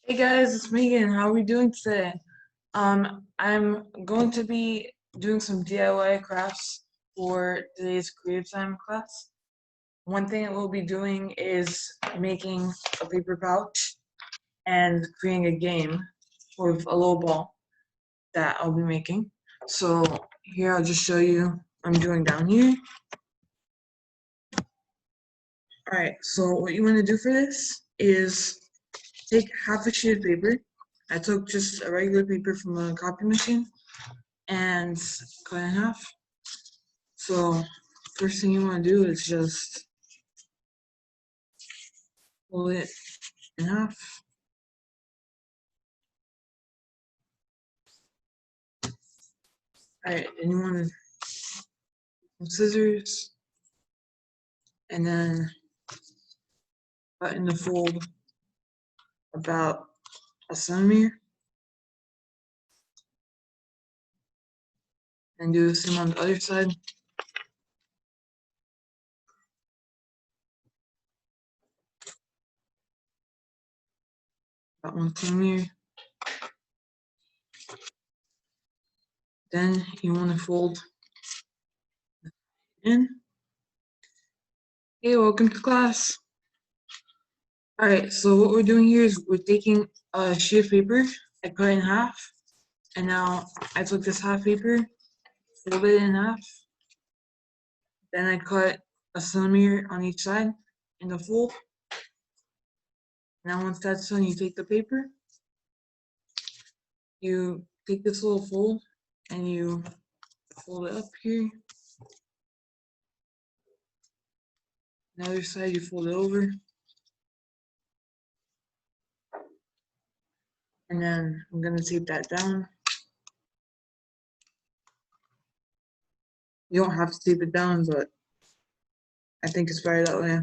Hey guys, it's Megan. How are we doing today? I'm going to be doing some DIY crafts for today's creative time class. One thing that we'll be doing is making a paper pouch and creating a game with a little ball that I'll be making. So here I'll just show you what I'm doing down here. Alright, so what you want to do for this is take half a sheet of paper. I took just a regular paper from a copy machine and cut it in half. So first thing you want to do is just pull it in half. Alright, then you want to some scissors and then cut in the fold about a centimeter. And do the same on the other side. About 1 centimeter. Then you want to fold in. Hey, welcome to class. Alright, so what we're doing here is we're taking a sheet of paper, I cut it in half, and now I took this half paper, folded it in half, then I cut a centimeter on each side in the fold. Now once that's done, you take the paper, you take this little fold, and you fold it up here. The other side, you fold it over. And then I'm gonna tape that down. You don't have to tape it down, but I think it's better that way.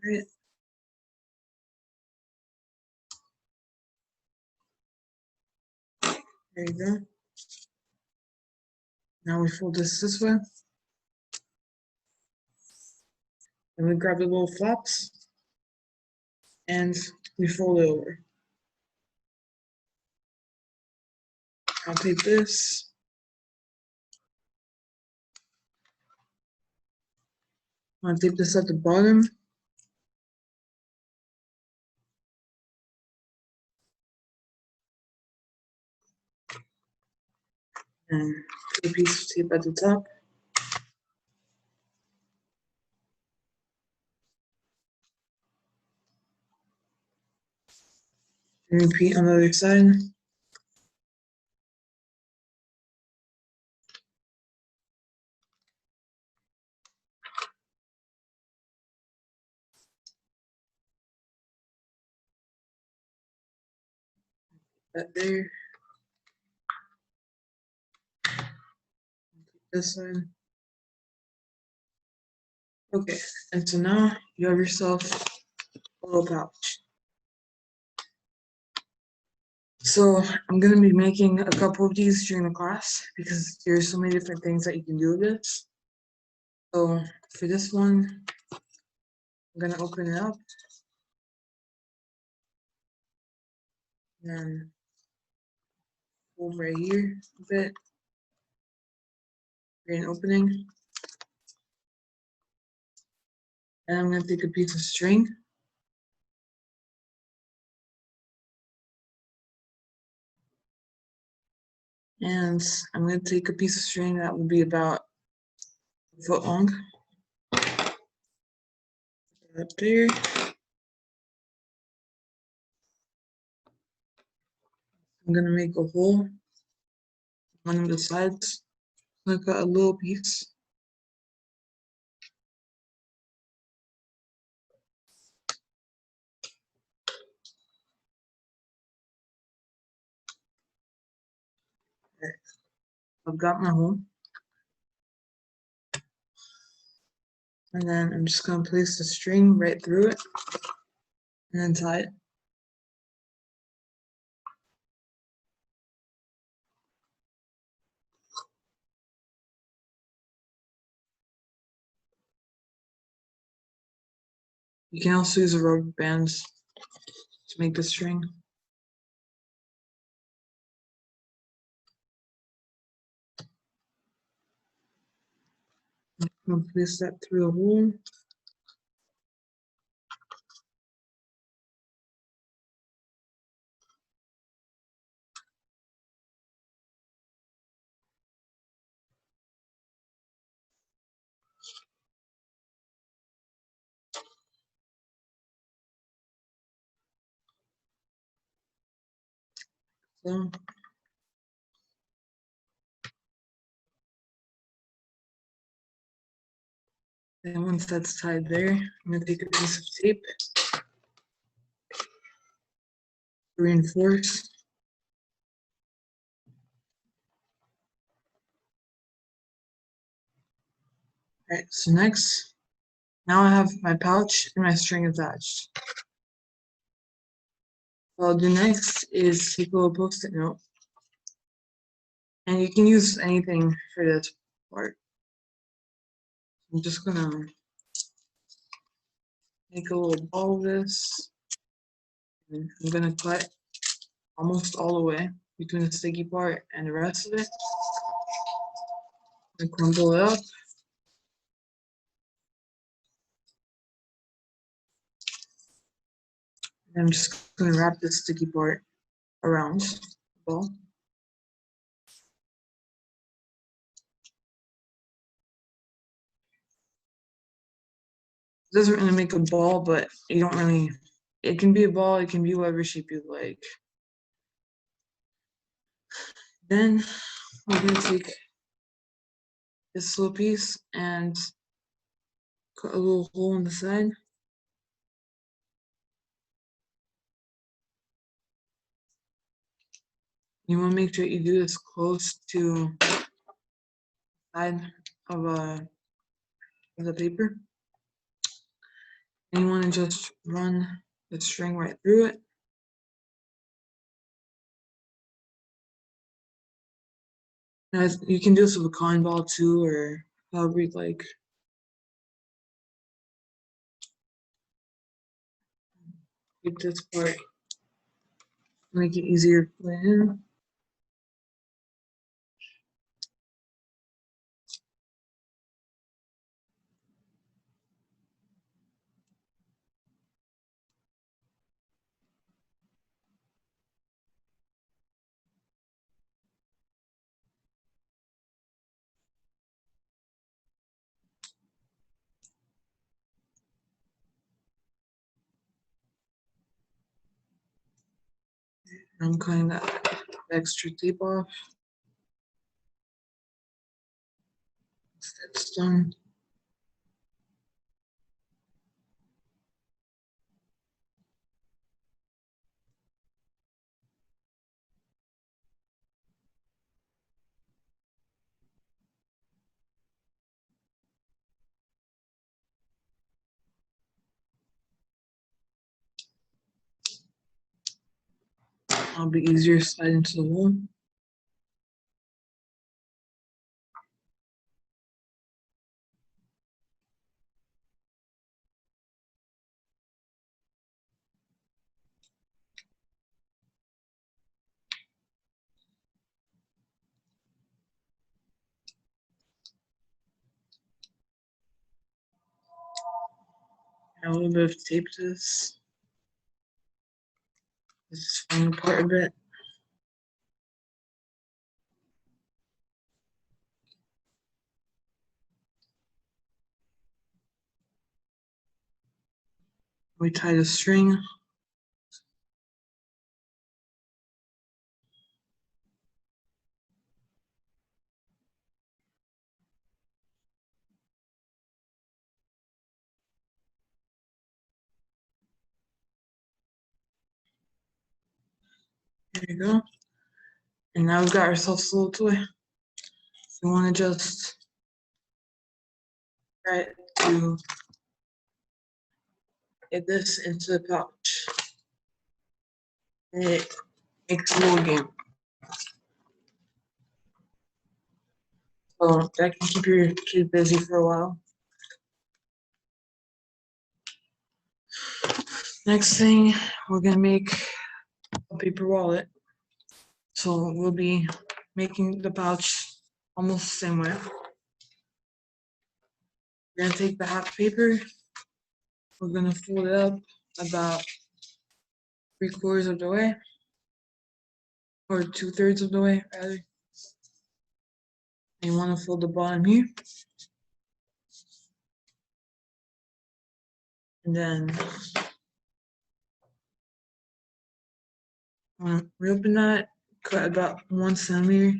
Right. There you go. Now we fold this way. And we grab the little flaps and we fold it over. I'll take this. I'll tape this at the bottom. And put a piece of tape at the top. And repeat on the other side. That there. This side. Okay, and so now you have yourself a little pouch. So I'm gonna be making a couple of these during the class because there's so many different things that you can do with this. So for this one, I'm gonna open it up and then fold right here a bit, create an opening. And I'm gonna take a piece of string. And I'm gonna take a piece of string that will be about a foot long. Up there. I'm gonna make a hole on one of the sides. I'm gonna cut a little piece. Okay. I've got my hole. And then I'm just gonna place the string right through it and then tie it. You can also use a rubber bands to make the string. I'm gonna place that through a hole. So, and once that's tied there, I'm gonna take a piece of tape, reinforce. Alright, so next, now I have my pouch and my string attached. What I'll do next is take a little post-it note, and you can use anything for this part. I'm just gonna make a little ball of this, and I'm gonna cut almost all the way between the sticky part and the rest of it. And crumble it up. And I'm just gonna wrap this sticky part around the ball. It doesn't really make a ball, but you don't really, it can be a ball, it can be whatever shape you like. Then we're gonna take this little piece and cut a little hole in the side. You want to make sure you do this close to the side of the paper. And you want to just run the string right through it. Now, you can do this with a cotton ball too, or however you'd like. Keep this part, make it easier to put in. I'm cutting that extra tape off. Once that's done, it'll be easier to slide into the hole. Add a little bit of tape to this. This is falling apart a bit. We tie the string. There you go. And now we've got ourselves a little toy. So we want to just try to get this into the pouch. And it makes a little game. So that can keep your kid busy for a while. Next thing, we're gonna make a paper wallet. So we'll be making the pouch almost the same way. We're gonna take the half paper, we're gonna fold it up about 3/4 of the way, or 2/3 of the way, rather. And you wanna fold the bottom here. And then reopen that, cut about 1 centimeter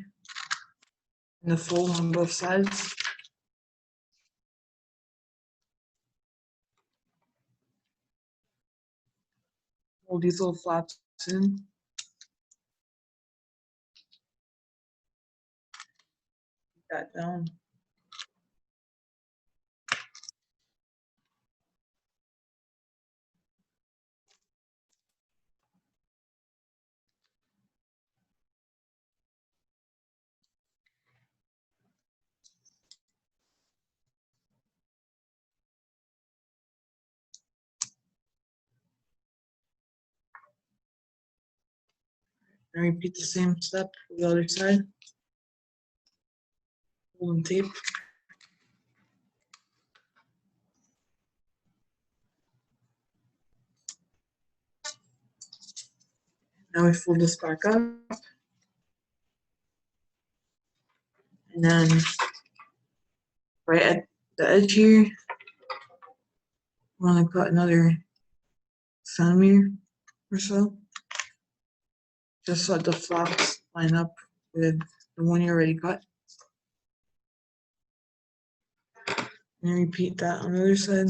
in the fold on both sides. Fold these little flaps in. Put that down. And repeat the same step for the other side. Fold and tape. Now we fold this back up. And then right at the edge here, we're gonna cut another centimeter or so. Just so the flaps line up with the one you already cut. And repeat that on the other side.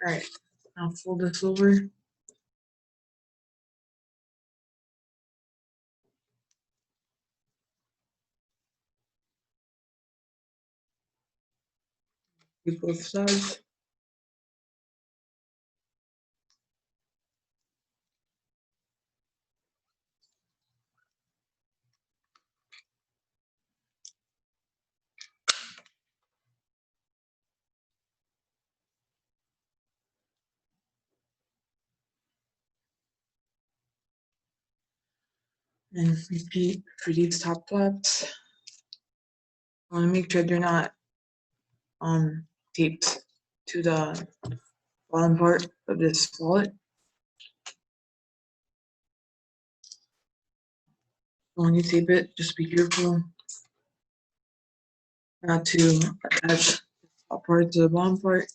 Alright, now fold this over. Do both sides. And repeat for these top flaps. I want to make sure they're not taped to the bottom part of this wallet. When you tape it, just be careful not to attach the top part to the bottom part.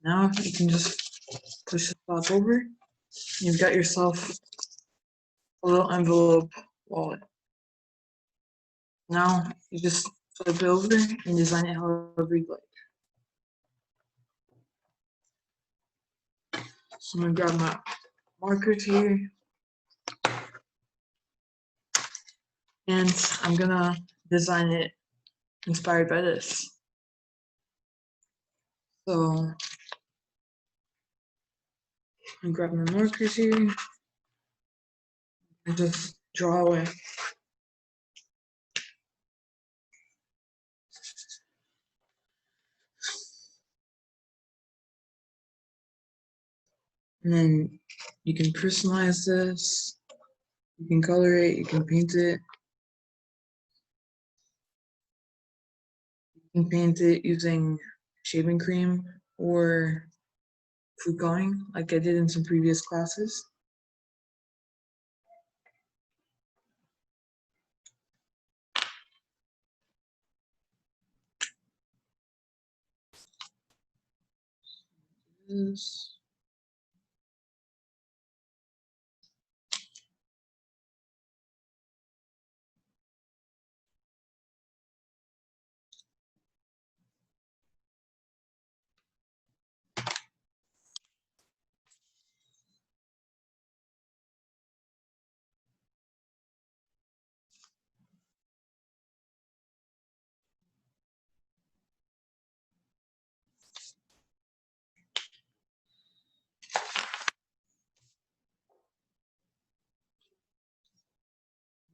Now you can just push the flap over. You've got yourself a little envelope wallet. Now you just flip it over and design it however you like. So I'm gonna grab my markers here, and I'm gonna design it inspired by this. So I grab my markers here and just draw away. And then you can personalize this, you can color it, you can paint it. You can paint it using shaving cream or food coloring, like I did in some previous classes. This.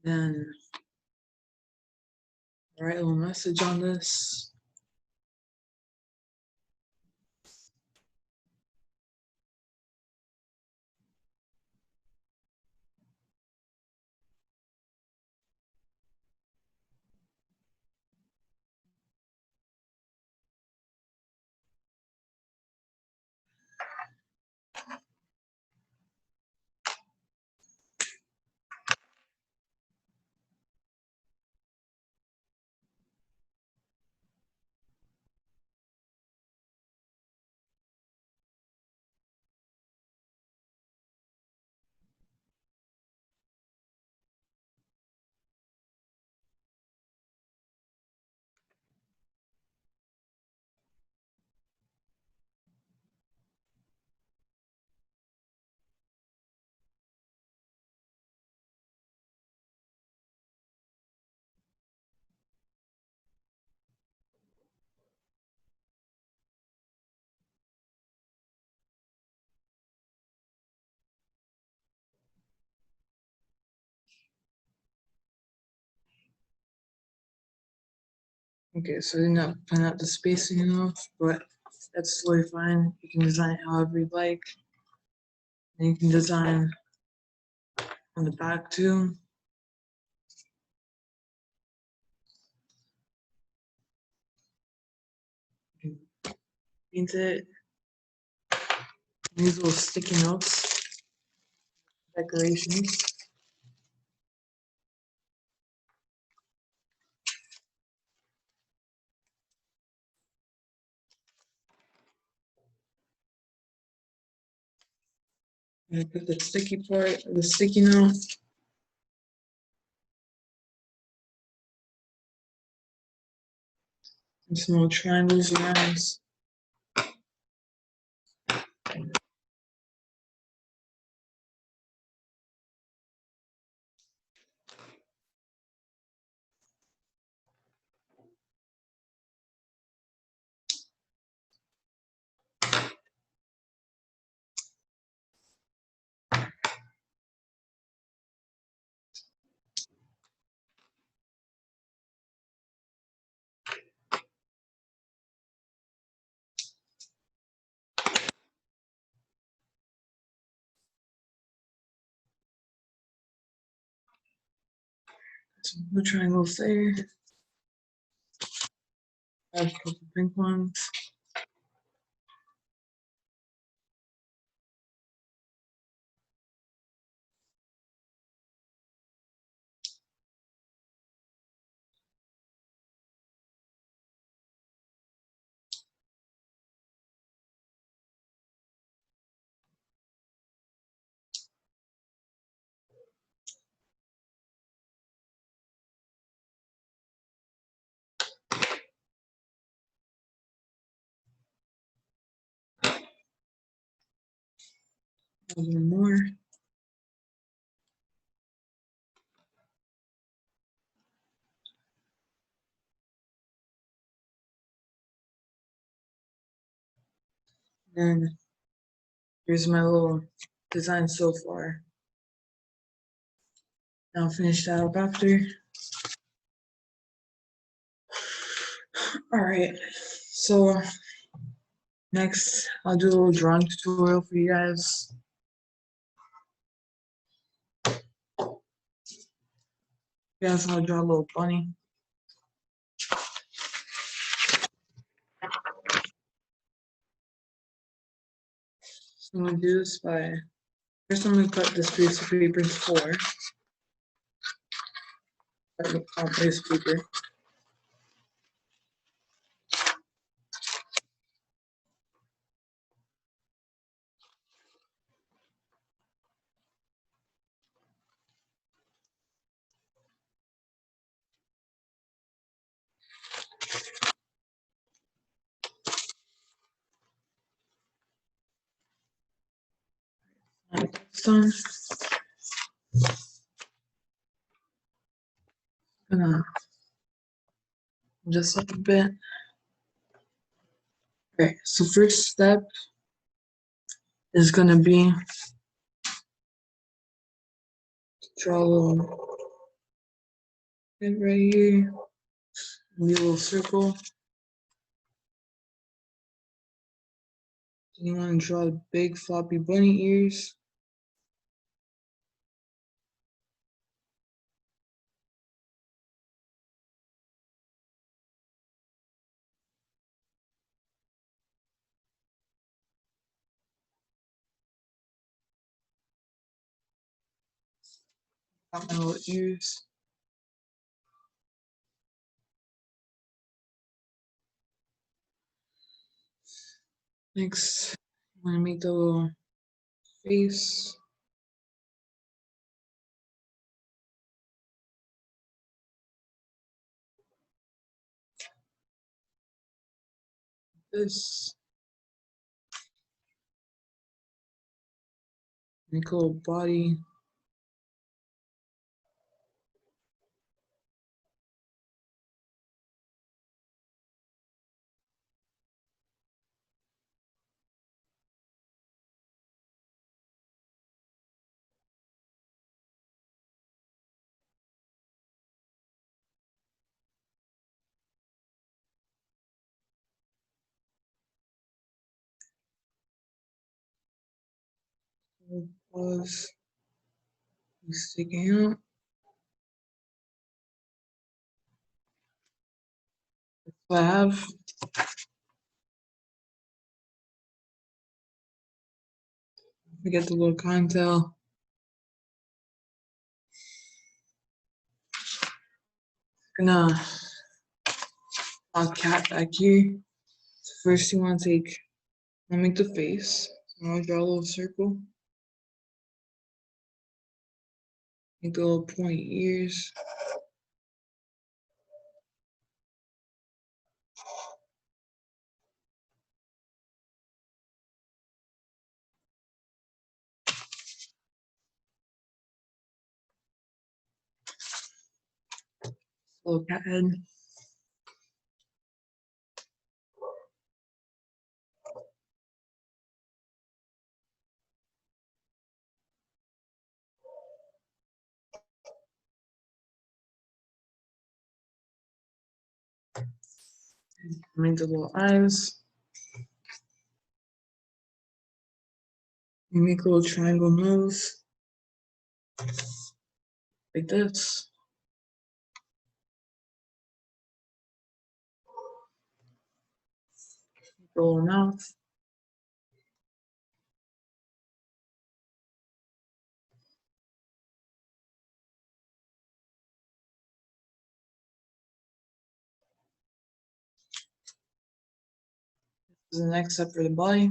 Then write a little message on this. Okay, so you're not plan out the spacing enough, but that's totally fine. You can design it however you like. And you can design on the back too. You can paint it. These little sticky notes, decorations. And put the sticky part, the sticky note. And some little triangles around. Some blue triangles there. Add a couple pink ones. A little more. And here's my little design so far. I'll finish that up after. All right, so next I'll do a little drawing tutorial for you guys. You guys want to draw a little bunny. So I'm gonna do this by, first I'm gonna cut this piece of paper into four. On piece of paper. That's done. Gonna just up a bit. Okay, so first step is gonna be draw a little head right here. Maybe a little circle. Then you want to draw big floppy bunny ears. Got my little ears. Next, I'm gonna make the little face. This. Make a little body. Paws. Sticking out. That's what I have. We get the little contail. Gonna draw a cat back here. So first you want to take, I'll make the face. So I'm gonna draw a little circle. Make the little pointy ears. Little cat head. Make the little eyes. Make a little triangle nose. Like this. Make a little mouth. This is the next step for the body.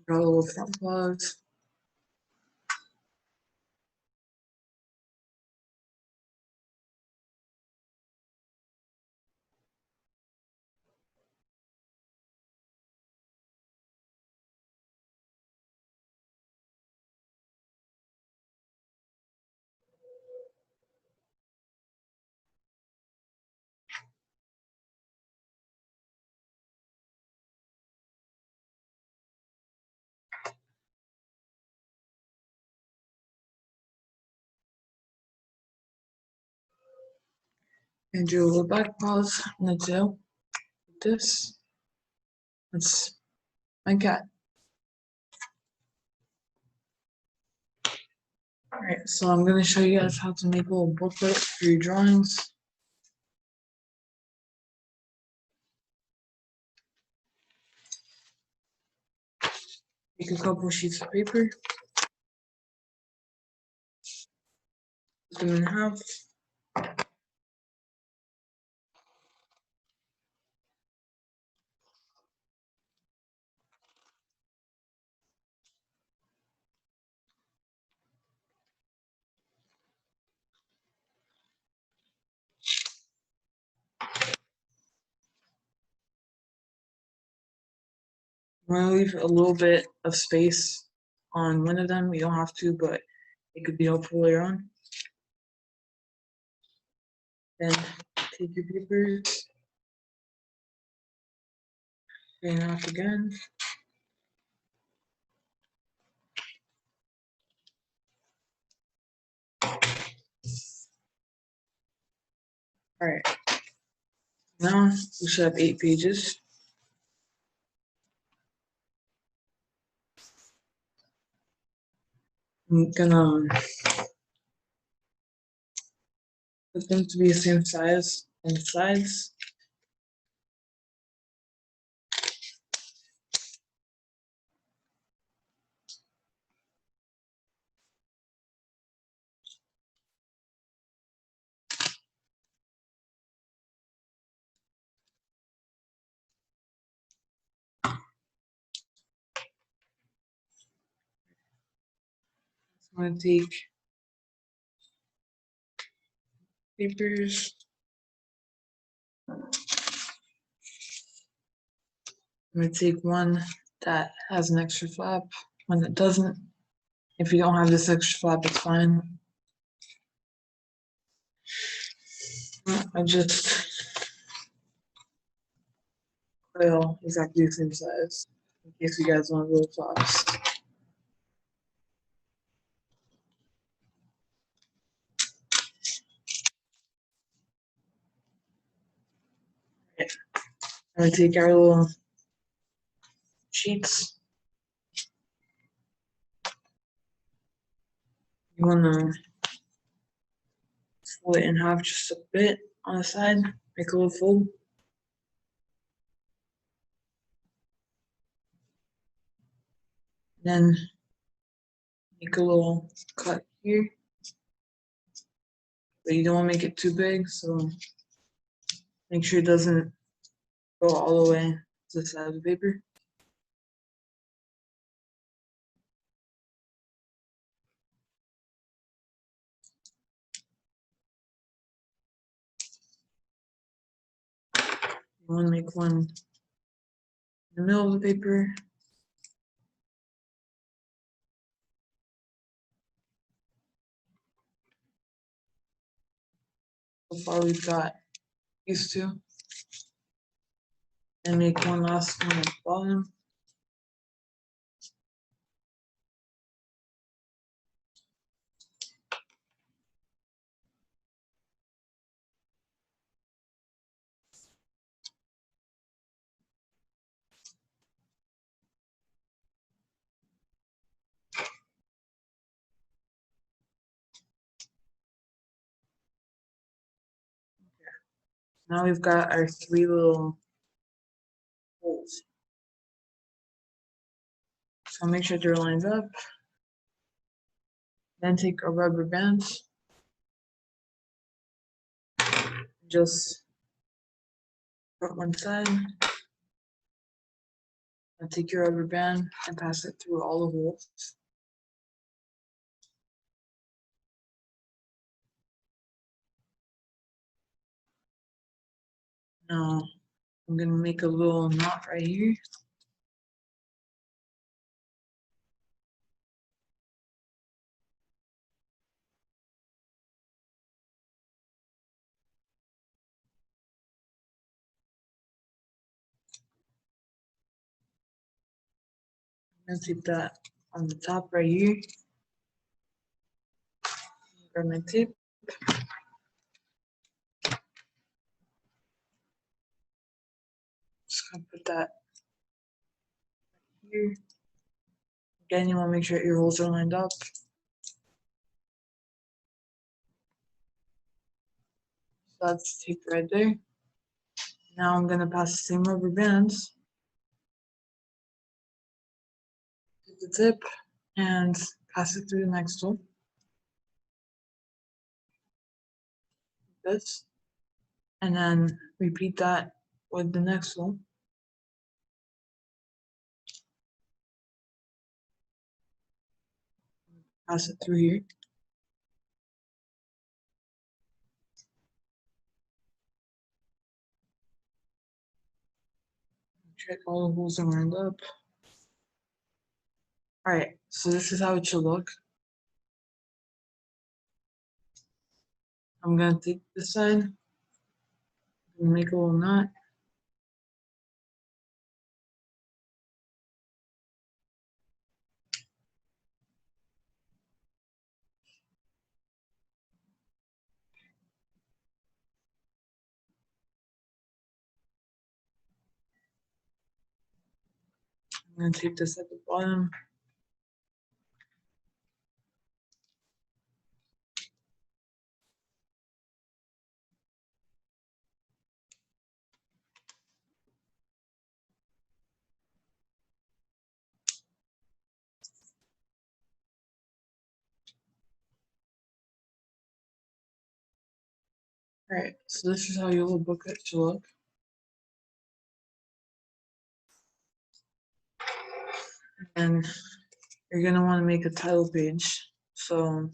Draw a little front paws. And do a little back paws on the tail. Like this. That's my cat. Alright, so I'm going to show you guys how to make a little booklet for your drawings. Take a couple sheets of paper, put them in half. I'm going to leave a little bit of space on one of them. You don't have to, but it could be helpful later on. Then take your papers, clean off again. Alright, now we should have 8 pages. I'm gonna put them to be the same size on the sides. I'm gonna take papers. I'm gonna take one that has an extra flap, one that doesn't. If you don't have this extra flap, it's fine. I just oil exactly the same size in case you guys want little flaps. I'm gonna take our little sheets. You wanna fold it in half just a bit on the side, make a little fold. Then make a little cut here. But you don't want to make it too big, so make sure it doesn't go all the way to the side of the paper. You want to make one in the middle of the paper. So far we've got these two. And make one last one at the bottom. Now we've got our 3 little holes. So make sure they're lined up. Then take a rubber band. Just put one side. And take your rubber band and pass it through all the holes. Now I'm gonna make a little knot right here. I'm gonna take that on the top right here. Grab my tape. Just gonna put that here. Again, you want to make sure your holes are lined up. So that's tape right there. Now I'm gonna pass the same rubber bands to the tip and pass it through the next hole. This. And then repeat that with the next one. Pass it through here. Check all the holes are lined up. Alright, so this is how it should look. I'm gonna take this side Make a little knot. I'm gonna tape this at the bottom. Alright, so this is how your little booklet should look. And you're gonna want to make a title page. So,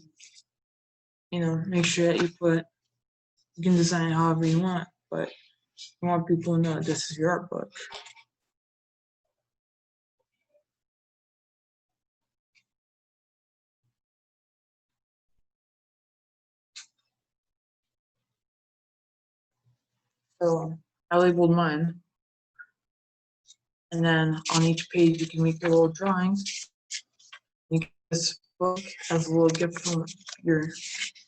make sure that you can design it however you want, but you want people to know that this is your art book. So I labeled mine. And then on each page you can make your little drawings. This book has a little gift from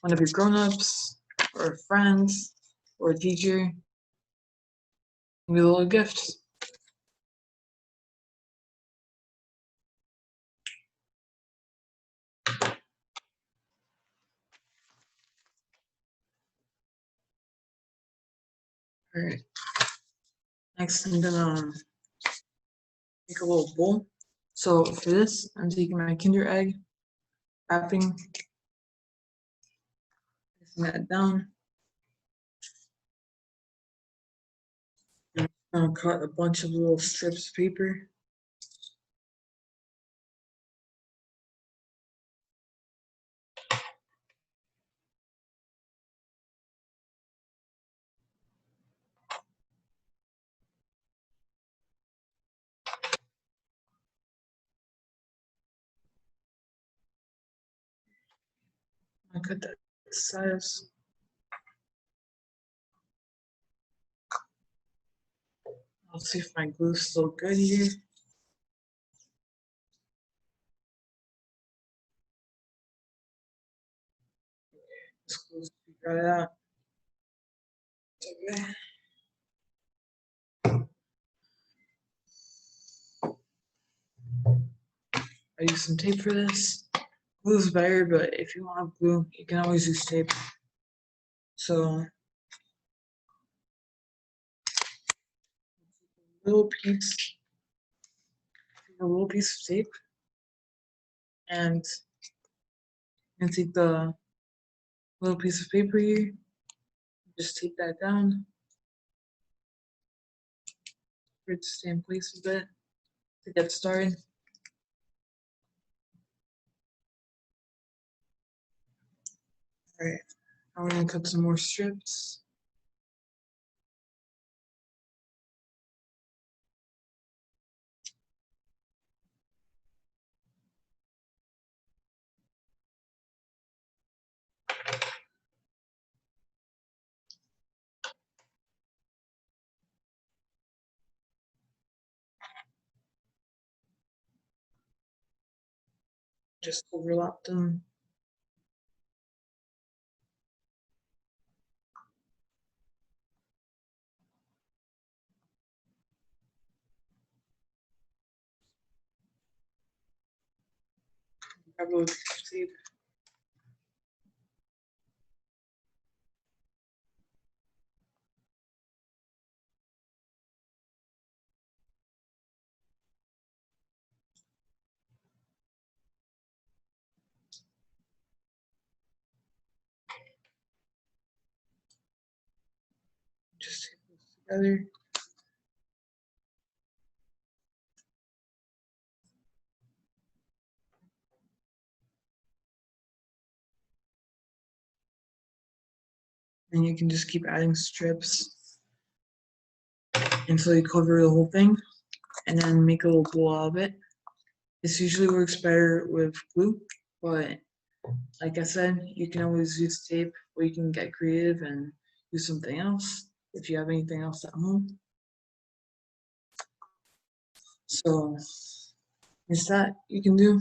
one of your grown-ups or a friend or a teacher. Give you a little gift. Alright. Next I'm gonna make a little bowl. So for this, I'm taking my Kinder Egg, wrapping, placing that down. I'm gonna cut a bunch of little strips of paper. I'll cut that size. I'll see if my glue's still good here. This glue's got it out. Okay. I use some tape for this. Glue's better, but if you want glue, you can always use tape. So, a little piece of tape, and take the little piece of paper here. Just tape that down for it to stay in place a bit to get started. All right, now we're gonna cut some more strips. Just overlap them. Grab a little piece of tape. Just tape this together. And you can just keep adding strips until you cover the whole thing, and then make a little bowl out of it. This usually works better with glue, but like I said, you can always use tape, or you can get creative and use something else. if you have anything else at home. So is that you can do.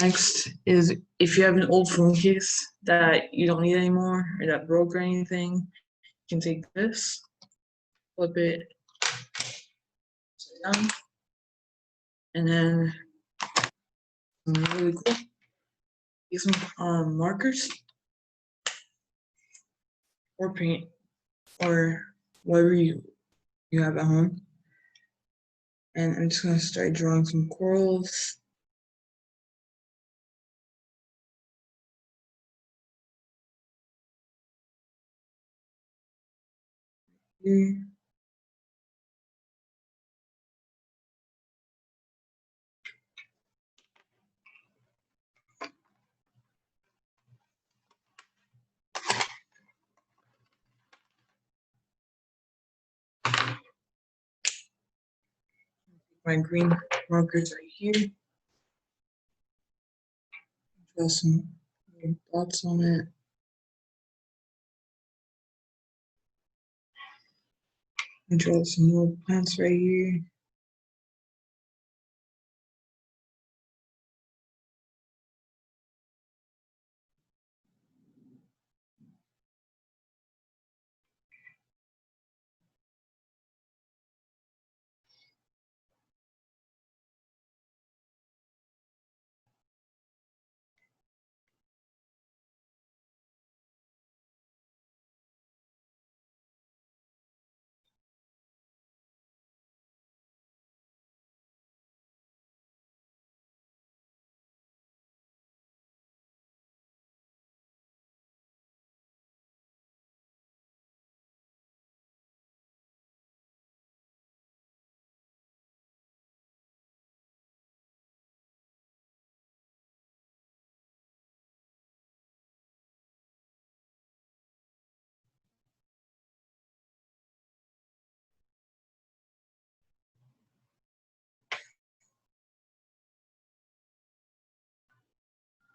Next is if you have an old phone case that you don't need anymore or that broke or anything, you can take this, flip it upside down, and then really cool. Get some markers or paint or whatever you have at home. And I'm just gonna start drawing some corals. Here. My green markers right here. Draw some dots on it. And draw some little plants right here.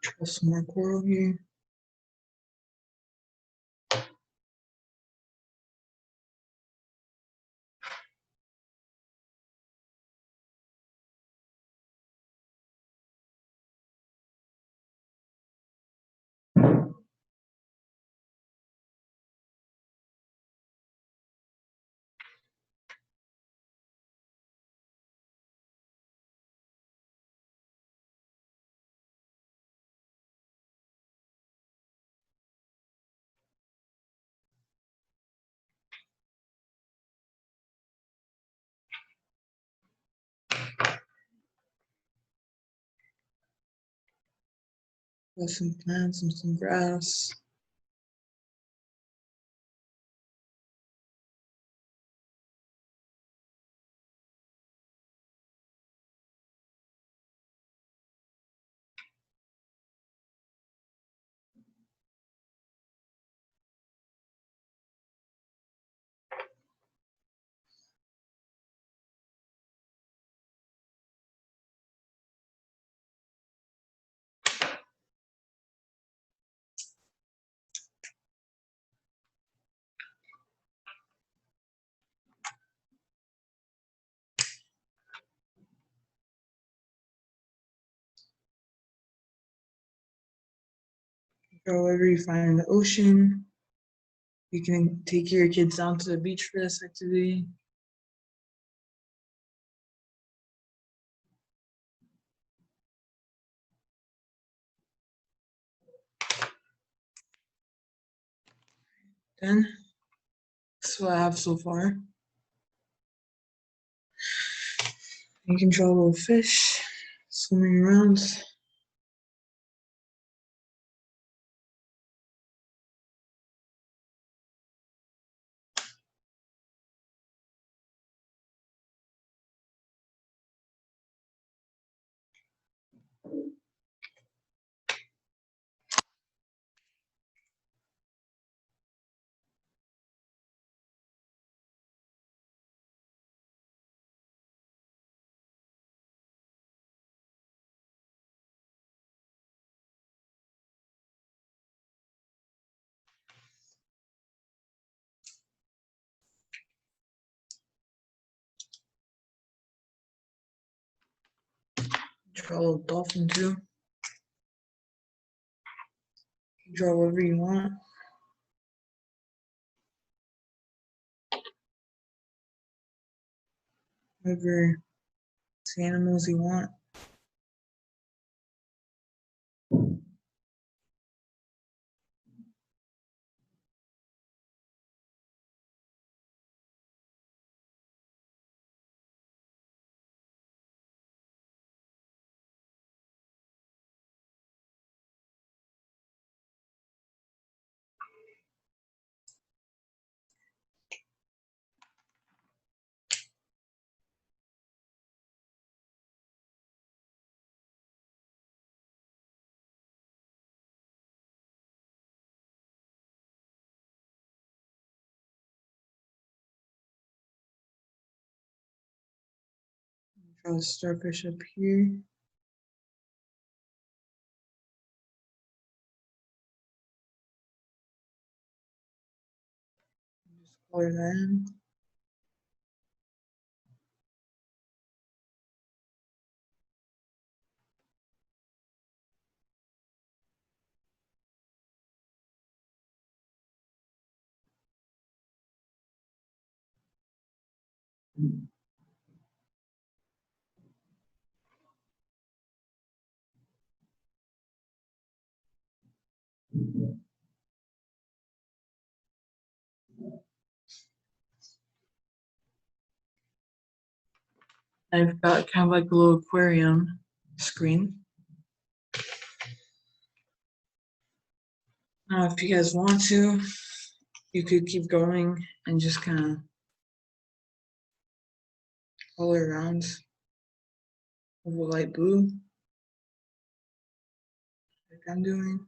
Draw some more coral here. Draw some plants and some grass. Draw whatever you find in the ocean. You can take your kids down to the beach for this activity. Then, that's what I have so far. You can draw a little fish swimming around. Draw a little dolphin too. Draw whatever you want. Whatever animals you want. Draw a starfish up here. Just color that in. I've got kind of like a little aquarium screen. Now, if you guys want to, you could keep going and just kind of color around with a light blue, like I'm doing.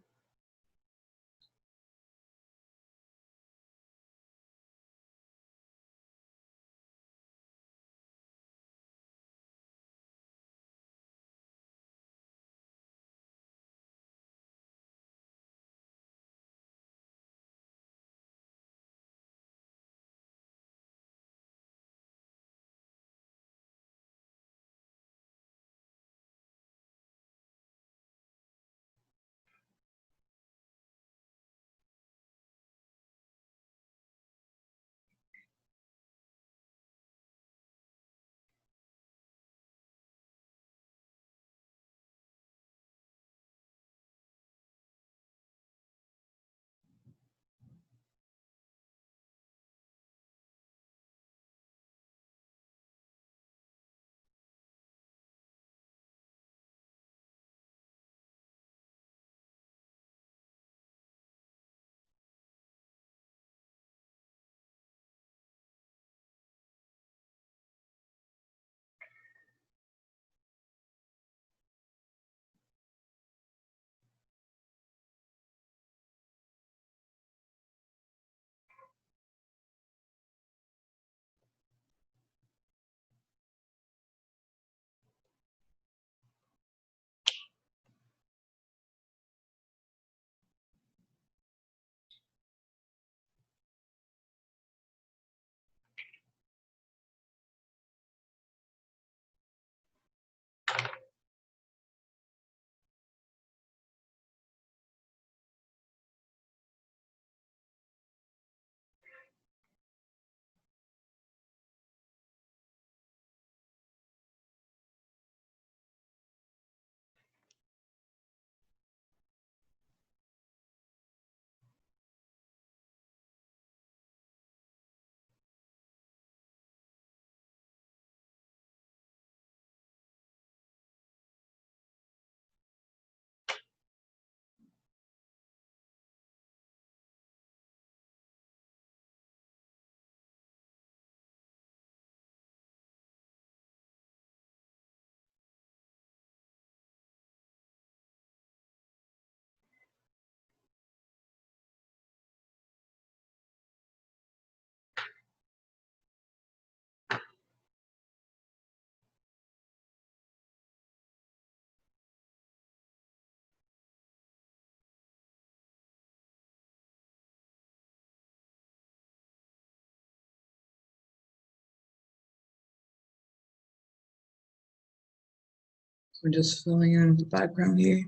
We're just filling in the background here.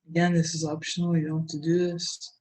Again, this is optional, you don't have to do this.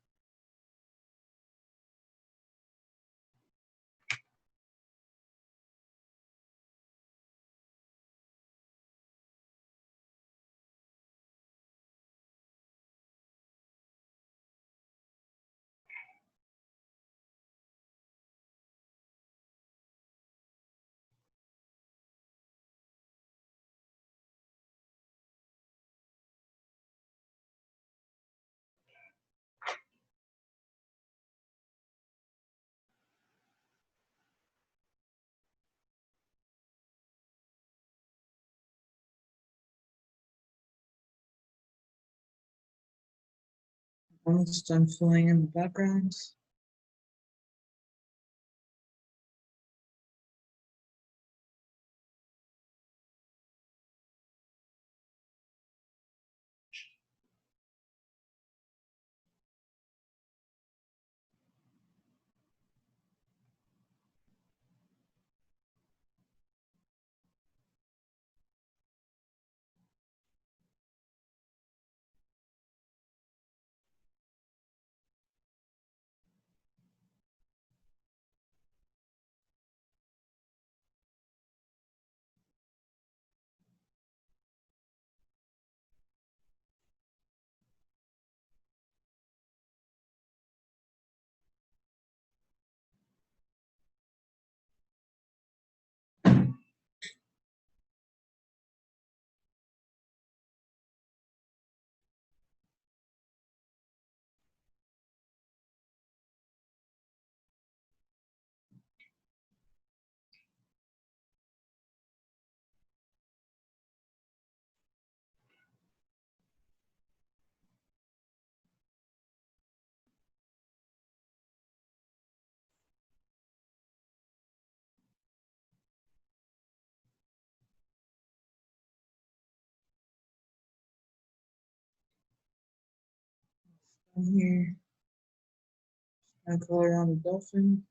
Almost done filling in the backgrounds. Down here, and color on the dolphin.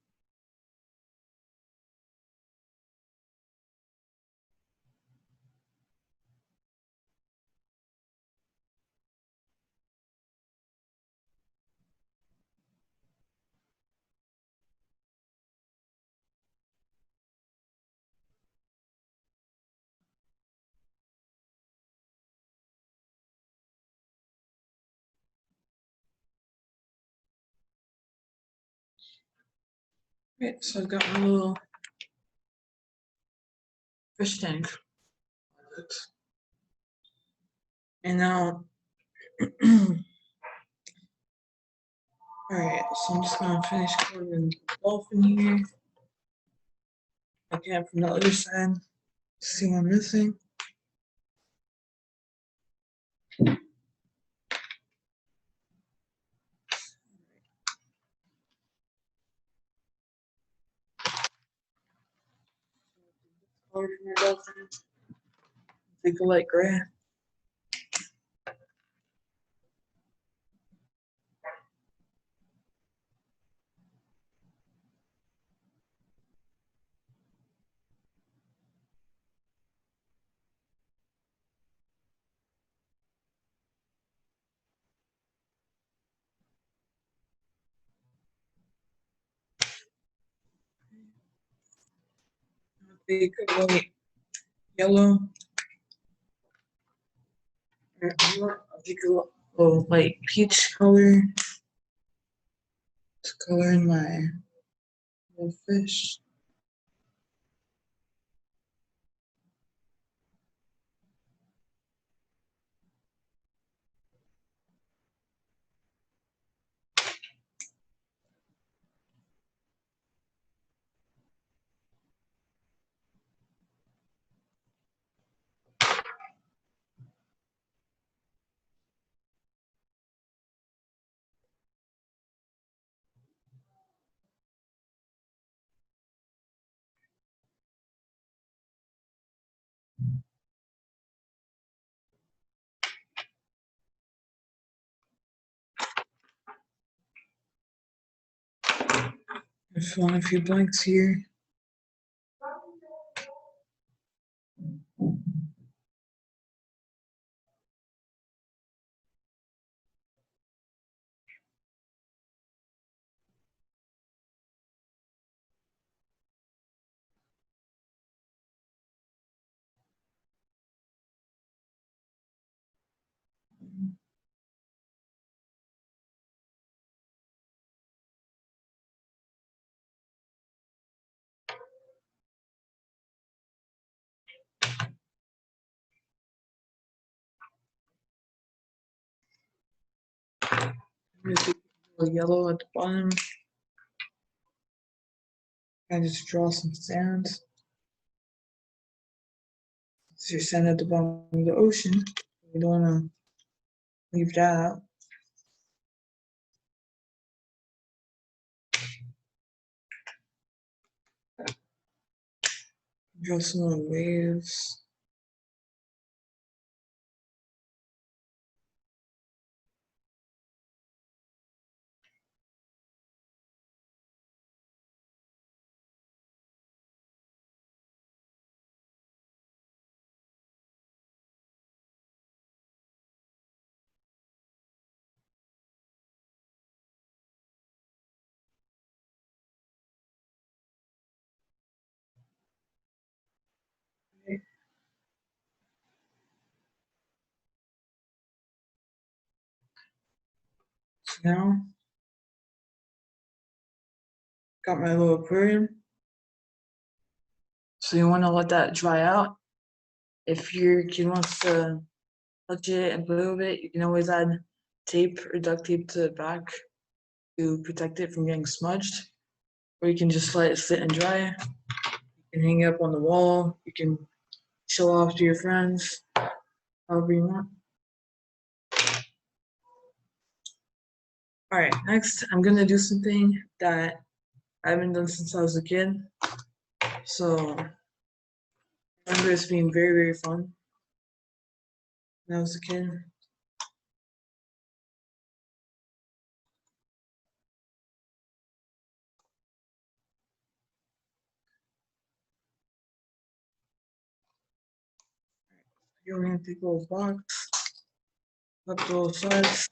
Right, so I've got my little fish tank. And now, alright, so I'm just gonna finish coloring the dolphin here. Again, from the other side, see what I'm missing. Color from your dolphin. Take a light gray. Take a light yellow. I'll take a little light peach color to color in my little fish. I fill in a few blanks here. I'm gonna take a little yellow at the bottom. I just draw some sand. It's your sand at the bottom of the ocean. We don't want to leave that out. Draw some little waves. Okay. So now, got my little aquarium. So you want to let that dry out. If your kid wants to touch it and play with it, you can always add tape or duct tape to the back to protect it from getting smudged. Or you can just let it sit and dry. You can hang it up on the wall. You can show off to your friends, however you want. All right, next I'm gonna do something that I haven't done since I was a kid. So I remember this being very, very fun when I was a kid. You're gonna take a little box, cut both sides.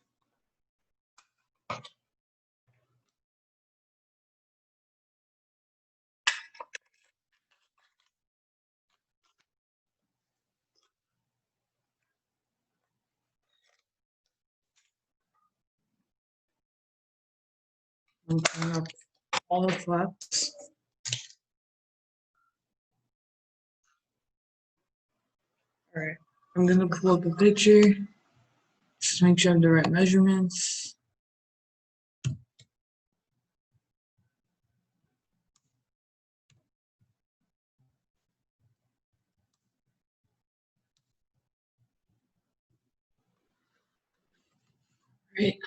And turn up all the flaps. All right, I'm gonna pull up a picture. Just make sure I have the right measurements. Right.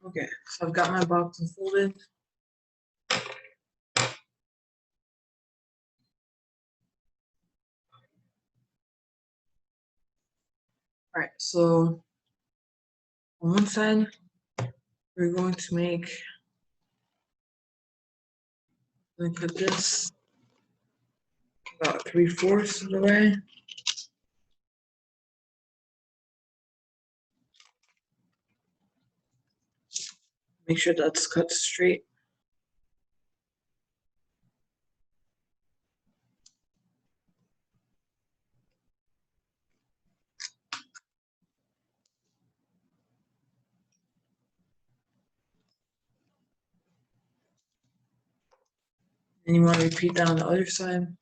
Okay, so I've got my box unfolded. All right, so on one side, we're going to make, I'm gonna cut this about 3/4 of the way. Make sure that's cut straight. And you want to repeat that on the other side. I'm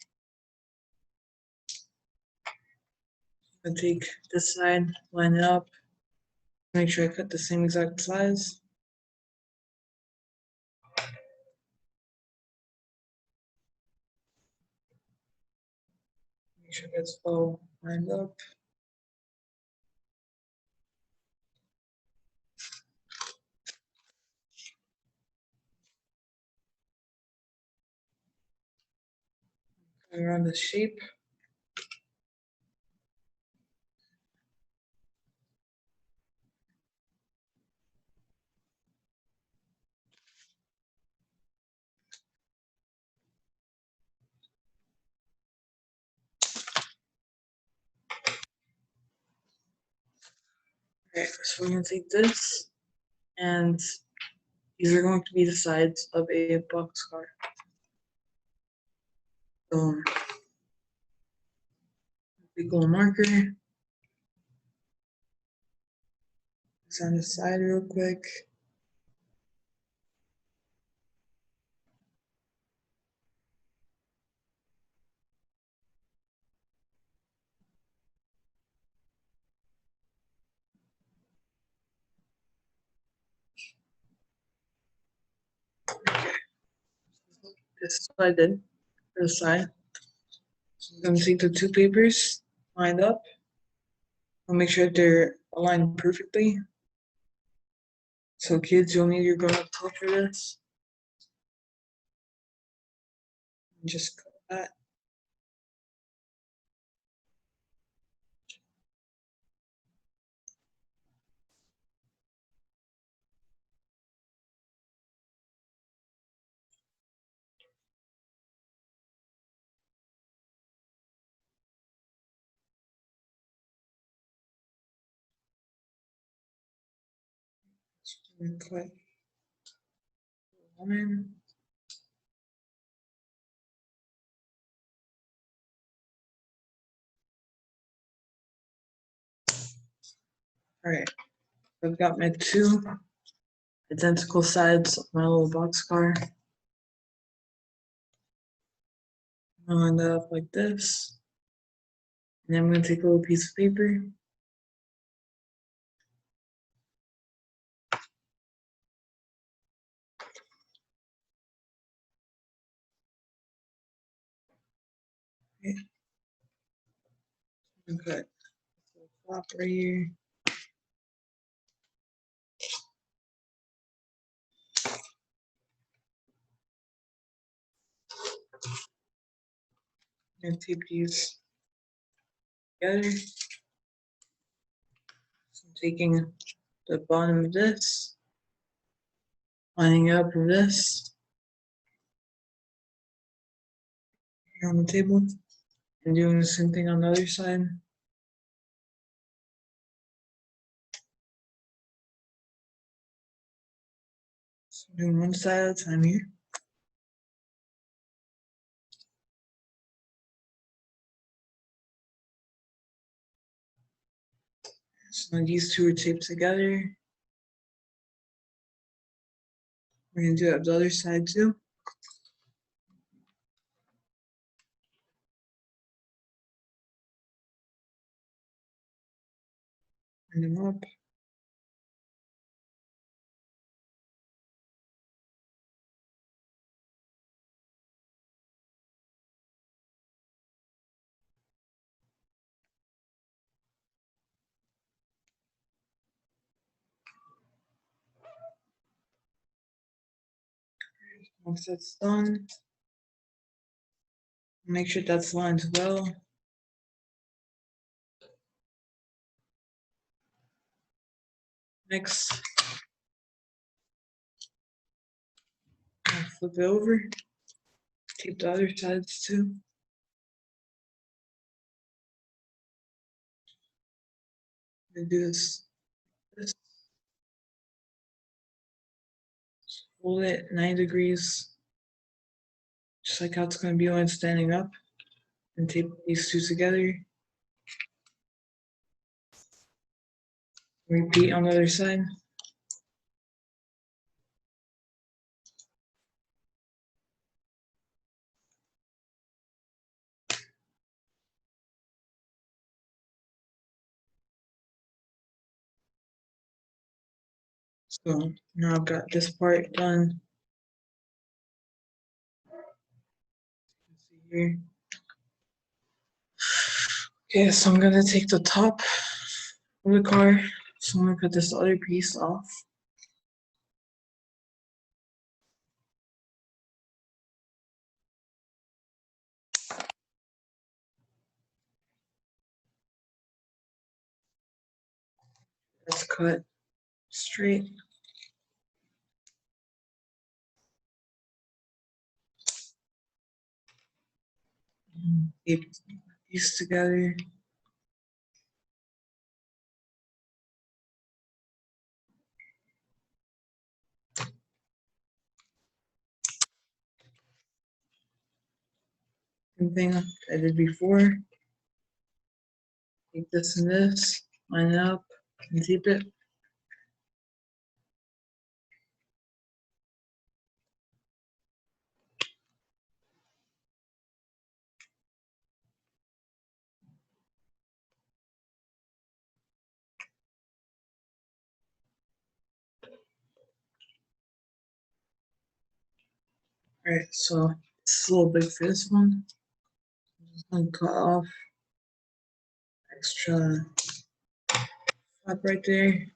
gonna take this side, line it up, make sure I cut the same exact size. Make sure that's all lined up. Around the shape. Okay, so we're gonna take this and These are going to be the sides of a boxcar. Big old marker. It's on the side real quick. This is what I did for the side. So I'm going to take the two papers lined up. I'll make sure they're aligned perfectly. So kids, you'll need your grown-up tool for this. Just cut that. And cut one. All right, I've got my two identical sides of my little boxcar. I'll line that up like this. And then I'm going to take a little piece of paper. Okay. I'm going to cut the flap right here. And tape these together. So I'm taking the bottom of this, lining it up with this here on the table, and doing the same thing on the other side. So doing one side at a time here. So now these two are taped together. We're going to do it on the other side too. Line them up. Once that's done, make sure that's lined well. Next, I'll flip it over, tape the other sides too. I'm gonna do this. Hold it 9 degrees, just like how it's going to be when it's standing up, and tape these two together. Repeat on the other side. So now I've got this part done. Let's see here. Okay, so I'm gonna take the top of the car. So I'm gonna cut this other piece off. Let's cut straight. Tape these together. Same thing I did before. Take this and this, line it up, and zip it. Alright, so it's a little big for this one. I'm just gonna cut off extra flap right there.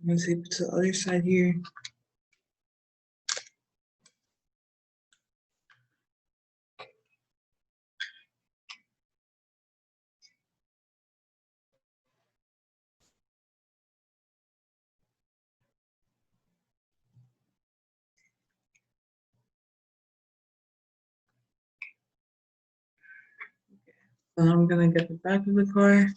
I'm gonna tape it to the other side here. Then I'm gonna get the back of the car.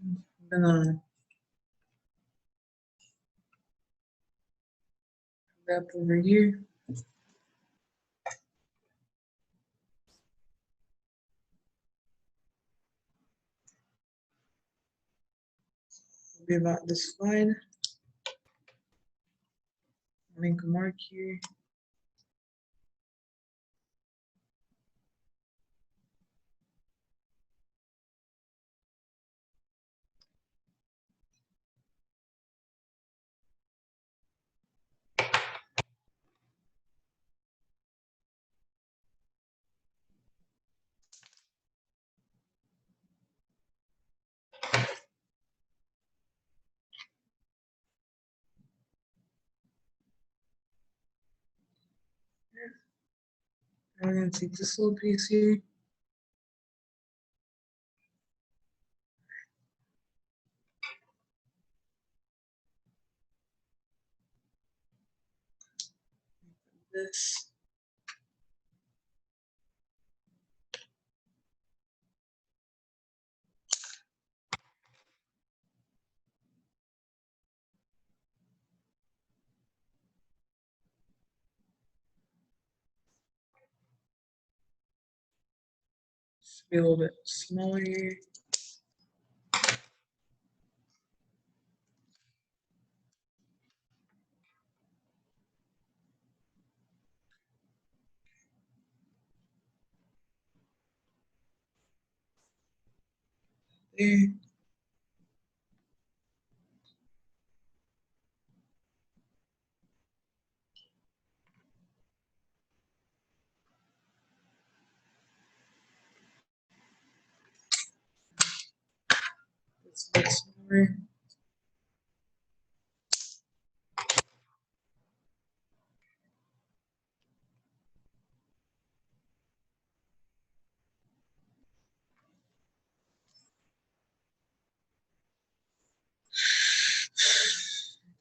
I'm gonna wrap over here. It'll be about this wide. Make a mark here. And we're gonna take this little piece here. This. Just be a little bit smaller here. There. This a bit smaller.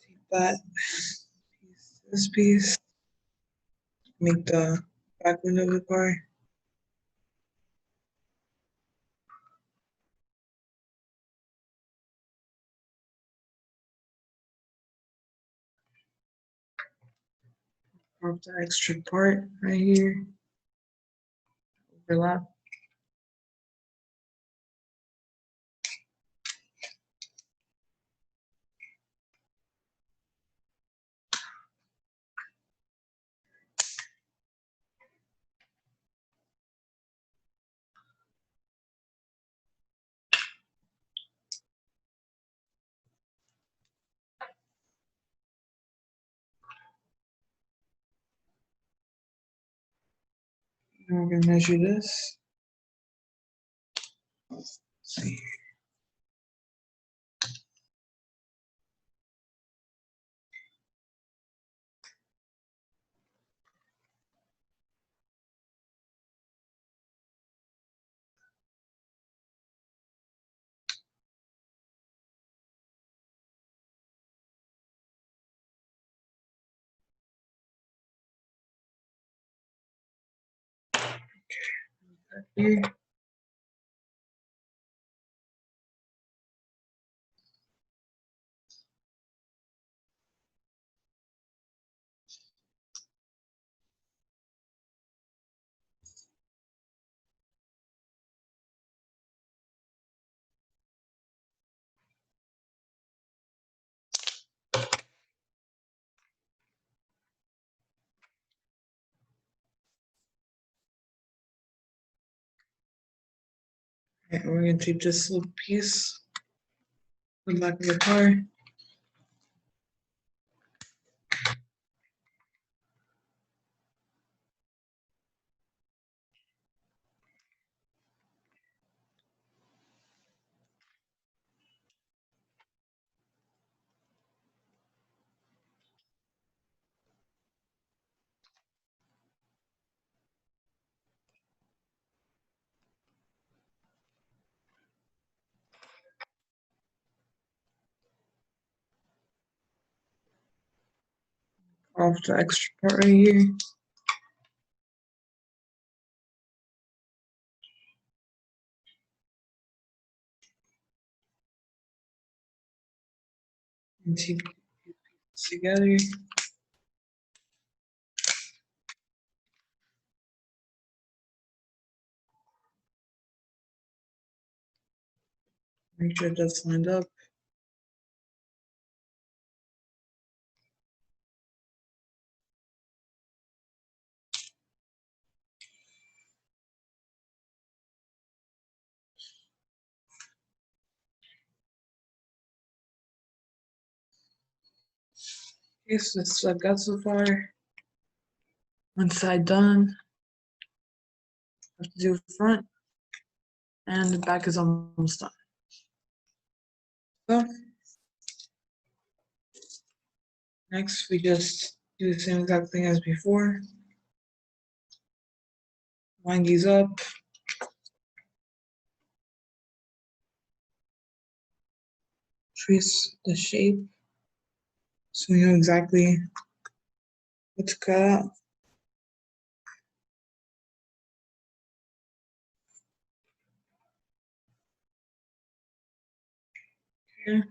Take that piece, this piece, make the back window of the car. Carve the extra part right here. Overlap. And we're gonna measure this. Let's see. here. And we're gonna take this little piece, the back of the car. Off the extra part right here. And take this together. Make sure that's lined up. Okay, so that's what I've got so far. One side done. Have to do front, and the back is almost done. So next, we just do the same exact thing as before. Line these up. Trace the shape so you know exactly what to cut out. Okay.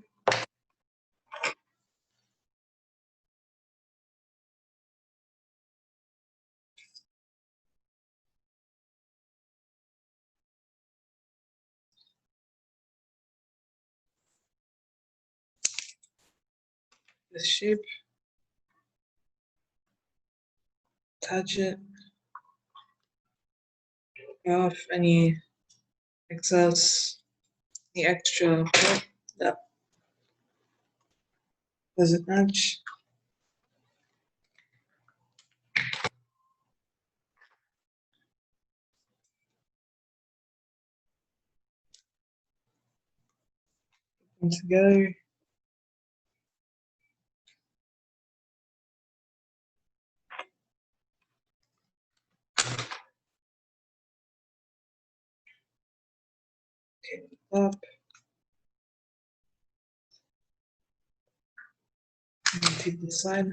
This shape, attach it, get off any excess, the extra part that doesn't match. Put them together. Okay, up. And take this side.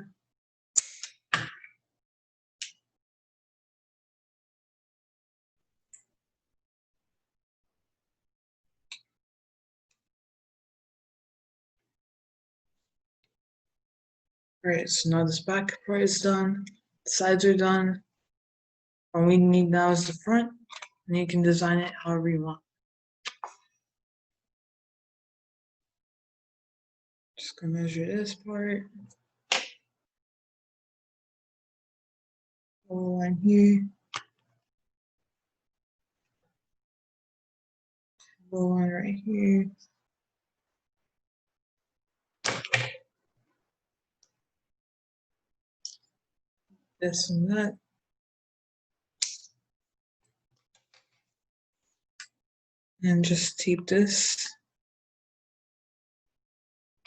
Alright, so now this back part is done. The sides are done. All we need now is the front, and you can design it however you want. Just gonna measure this part. Follow line here. Follow line right here. This and that. And just tape this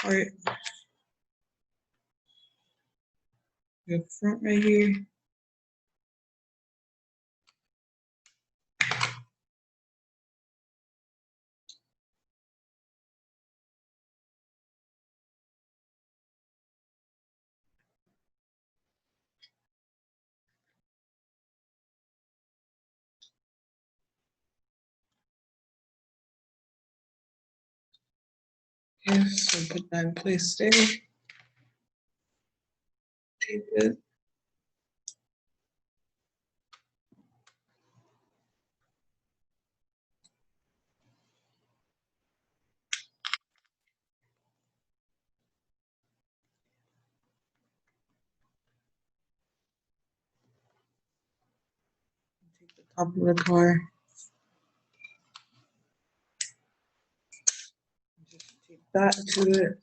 part. The front right here. Okay, so put that in place there. Tape it. Take the top of the car. Just tape that to it.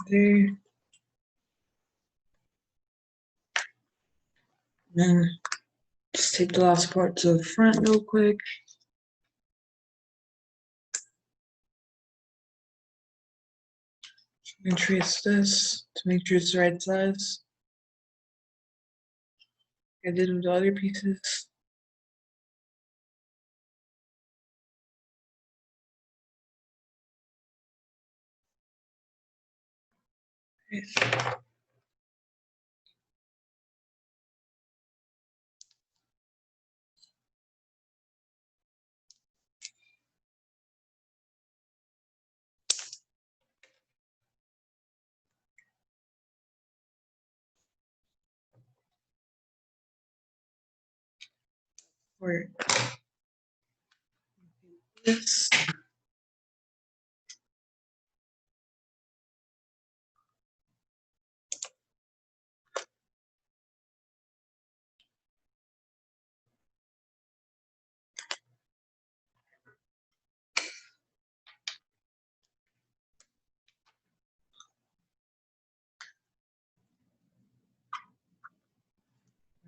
There. Then just take the last part to the front real quick. And trace this to make sure it's the right size. I did with the other pieces. Okay. For this.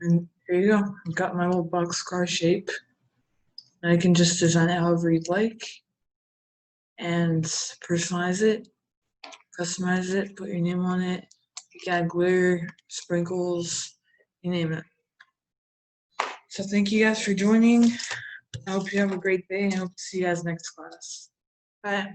And here you go. I've got my little boxcar shape. And I can just design it however you'd like and personalize it, customize it, put your name on it. You can add glitter, sprinkles, you name it. So thank you guys for joining. I hope you have a great day and I hope to see you guys next class. Bye.